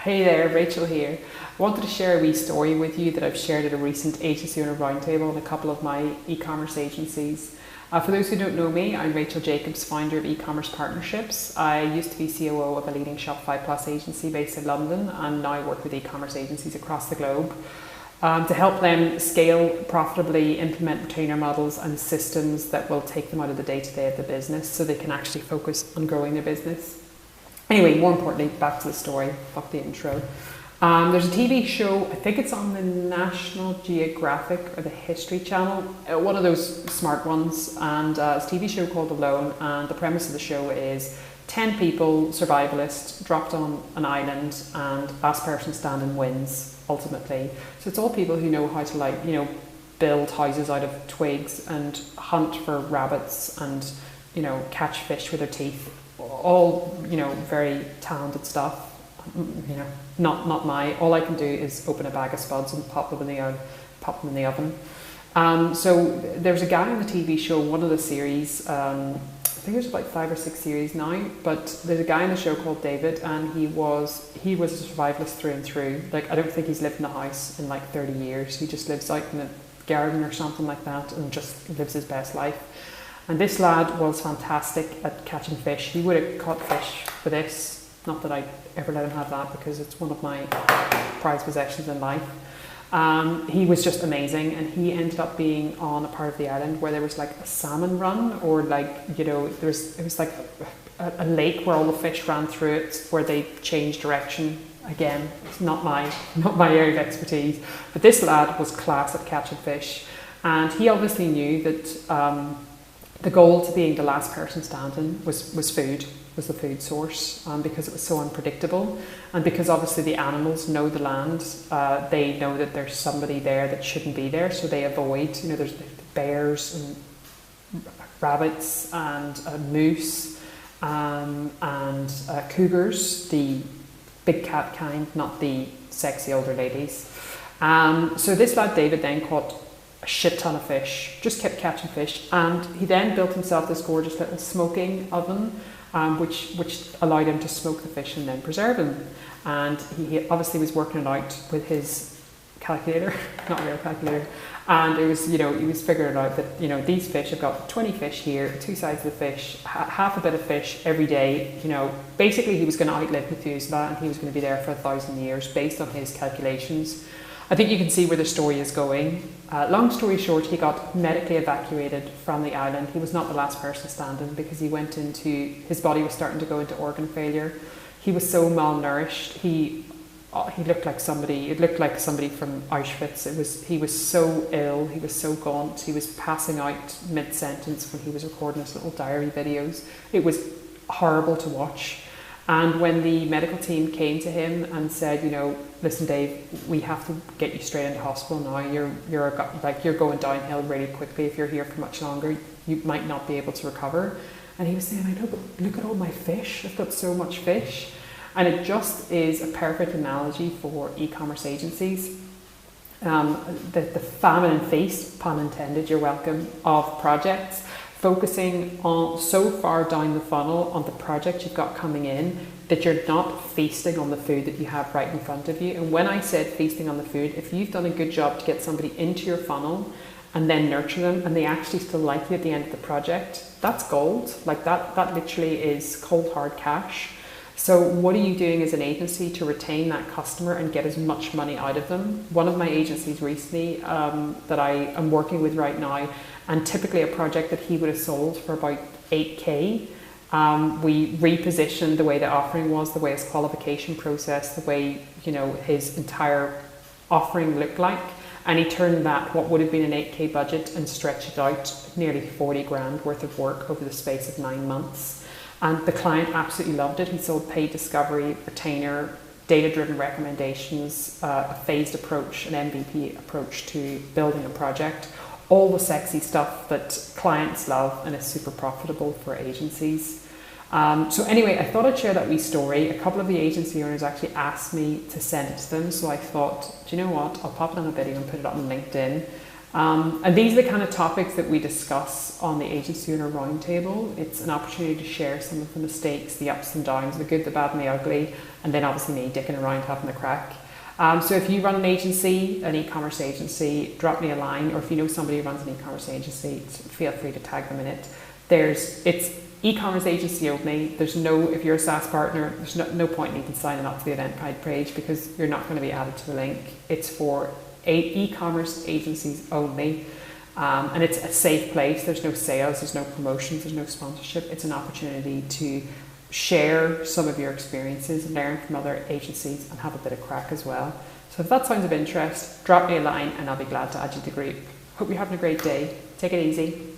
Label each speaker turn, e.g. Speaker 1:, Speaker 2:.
Speaker 1: Hey there, Rachel here. I wanted to share a wee story with you that I've shared at a recent agency owner roundtable on a couple of my e-commerce agencies. For those who don't know me, I'm Rachel Jacobs, founder of e-commerce partnerships. I used to be COO of a leading Shopify Plus agency based in London and now work with e-commerce agencies across the globe to help them scale profitably, implement retainer models and systems that will take them out of the day-to-day of the business so they can actually focus on growing their business. Anyway, more importantly, back to the story, fuck the intro. There's a TV show, I think it's on the National Geographic or the History Channel, one of those smart ones, and it's a TV show called Alone, and the premise of the show is 10 people, survivalists, dropped on an island, and last person standing wins, ultimately. So it's all people who know how to build houses out of twigs and hunt for rabbits and, catch fish with their teeth. All, very talented stuff. Not my. All I can do is open a bag of spuds and pop them in the oven. So there's a guy on the TV show, one of the series. I think there's about 5 or 6 series now. But there's a guy in the show called David, and he was a survivalist through and through. Like, I don't think he's lived in a house in like 30 years. He just lives out in a garden or something like that, and just lives his best life. And this lad was fantastic at catching fish. He would have caught fish for this. Not that I'd ever let him have that because it's one of my prized possessions in life. He was just amazing, and he ended up being on a part of the island where there was like a salmon run, or it was like a lake where all the fish ran through it, where they changed direction. Again, it's not my area of expertise, but this lad was class at catching fish, and he obviously knew that the goal to being the last person standing was the food source, because it was so unpredictable, and because obviously the animals know the land. They know that there's somebody there that shouldn't be there, so they avoid. There's bears and rabbits and moose and cougars, the big cat kind, not the sexy older ladies. So this lad David then caught a shit ton of fish, just kept catching fish, and he then built himself this gorgeous little smoking oven, which allowed him to smoke the fish and then preserve them. And he obviously was working it out with his calculator, not a real calculator, and it was, he was figuring out that, these fish, I've got 20 fish here, 2 sides of the fish, half a bit of fish every day. Basically he was going to outlive Methuselah, and he was going to be there for 1,000 years based on his calculations. I think you can see where the story is going. Long story short, he got medically evacuated from the island. He was not the last person standing because his body was starting to go into organ failure. He was so malnourished. He looked like somebody from Auschwitz. He was so ill. He was so gaunt. He was passing out mid-sentence when he was recording his little diary videos. It was horrible to watch. And when the medical team came to him and said, listen, Dave, we have to get you straight into hospital now. You're going downhill really quickly. If you're here for much longer, you might not be able to recover. And he was saying, I know, but look at all my fish. I've got so much fish. And it just is a perfect analogy for e-commerce agencies. The famine and feast, pun intended, you're welcome, of projects, focusing on so far down the funnel on the project you've got coming in that you're not feasting on the food that you have right in front of you. And when I said feasting on the food, if you've done a good job to get somebody into your funnel and then nurture them, and they actually still like you at the end of the project, that's gold. Like that literally is cold hard cash. So what are you doing as an agency to retain that customer and get as much money out of them? One of my agencies recently that I am working with right now, and typically a project that he would have sold for about 8K, we repositioned the way the offering was, the way his qualification process, the way his entire offering looked like, and he turned that, what would have been an 8K budget, and stretched it out nearly 40 grand worth of work over the space of 9 months. And the client absolutely loved it. He sold paid discovery, retainer, data-driven recommendations, a phased approach, an MVP approach to building a project, all the sexy stuff that clients love and is super profitable for agencies. So anyway, I thought I'd share that wee story. A couple of the agency owners actually asked me to send it to them, so I thought, do you know what, I'll pop it on a video and put it up on LinkedIn. And these are the kind of topics that we discuss on the Agency Owner Roundtable. It's an opportunity to share some of the mistakes, the ups and downs, the good, the bad and the ugly, and then obviously me dicking around having the crack. So if you run an agency, an e-commerce agency, drop me a line, or if you know somebody who runs an e-commerce agency, feel free to tag them in it. It's e-commerce agency only. There's no, if you're a SaaS partner, there's no point in even signing up to the Eventbrite page because you're not going to be added to the link. It's for e-commerce agencies only. And it's a safe place. There's no sales, there's no promotions, there's no sponsorship. It's an opportunity to share some of your experiences and learn from other agencies and have a bit of crack as well. So if that sounds of interest, drop me a line and I'll be glad to add you to the group. Hope you're having a great day. Take it easy.